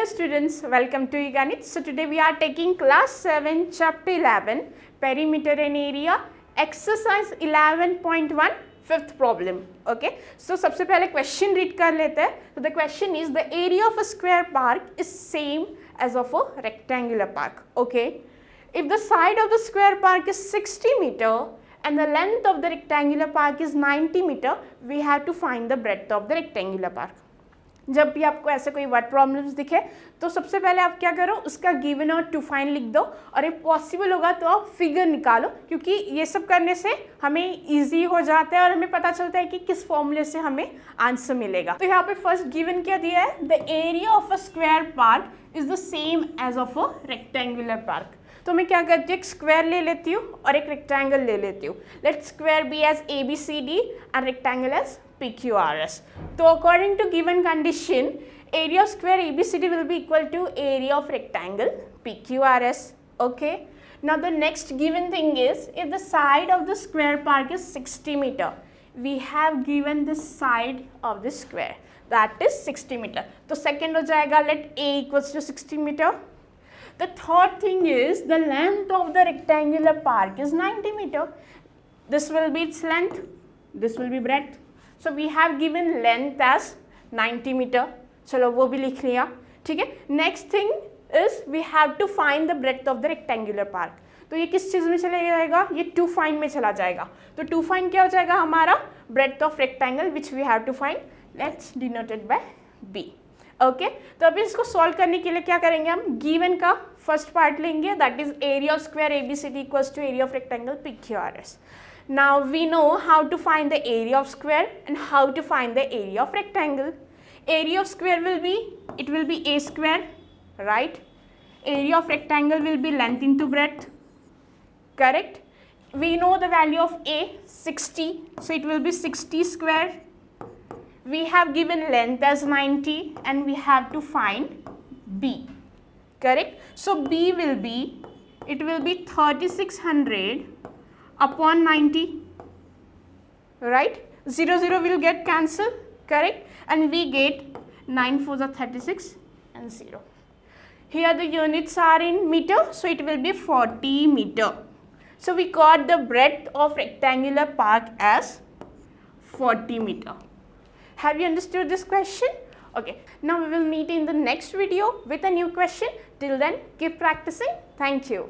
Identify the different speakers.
Speaker 1: students, welcome to Eganeet. So today we are taking class 7 chapter 11 perimeter and area exercise 11.1 fifth problem. Okay, so सबसे पहले question read कर लेते हैं. So the question is the area of a square park is same as of a rectangular park. Okay, if the side of the square park is 60 meter and the length of the rectangular park is 90 meter, we have to find the breadth of the rectangular park. जब भी आपको ऐसे कोई word problems दिखे तो सबसे पहले आप क्या करो, उसका गिवन और टू फाइंड लिख दो और if पॉसिबल होगा तो आप फिगर निकालो, क्योंकि ये सब करने से हमें इजी हो जाता है और हमें पता चलता है कि किस फॉर्मूले से हमें आंसर मिलेगा. तो यहाँ पे फर्स्ट गिवन क्या दिया है, the area of a square park is the same as of a rectangular park. तो मैं क्या करती हूँ, एक स्क्वायर ले लेती हूँ और एक रेक्टेंगल ले लेती हूँ. Let square be as A B C D and rectangle as PQRS. So according to given condition, area of square ABCD will be equal to area of rectangle PQRS. Okay. Now the next given thing is, if the side of the square park is 60 meter, we have given the side of the square, that is 60 meter. So second हो जाएगा, let A equals to 60 meter. The third thing is, the length of the rectangular park is 90 meter. This will be its length, this will be breadth. So we have given length as 90 meter. चलो वो भी लिख लिया, ठीक है. Next thing is we have to find the breadth of the rectangular park. तो ये किस चीज़ में चला जाएगा, ये टू फाइंड में चला जाएगा. तो टू फाइंड क्या हो जाएगा हमारा, breadth of rectangle which we have to find. Let's denoted by B. Okay, तो अभी इसको सॉल्व करने के लिए क्या करेंगे, हम गिवन का फर्स्ट पार्ट लेंगे, that is area of square ABCD equals to area of rectangle PQRS. Now we know how to find the area of square and how to find the area of rectangle. Area of square will be, it will be a square, right? Area of rectangle will be length into breadth, correct? We know the value of a, 60, so it will be 60 square. We have given length as 90 and we have to find b, correct? So b will be, it will be 3600 upon 90, right? 0 0 will get cancelled, correct? And we get 9 4s are 36 and 0. Here the units are in meter, so it will be 40 meter. So we got the breadth of rectangular park as 40 meter. Have you understood this question? Okay, now we will meet in the next video with a new question. Till then, keep practicing. Thank you.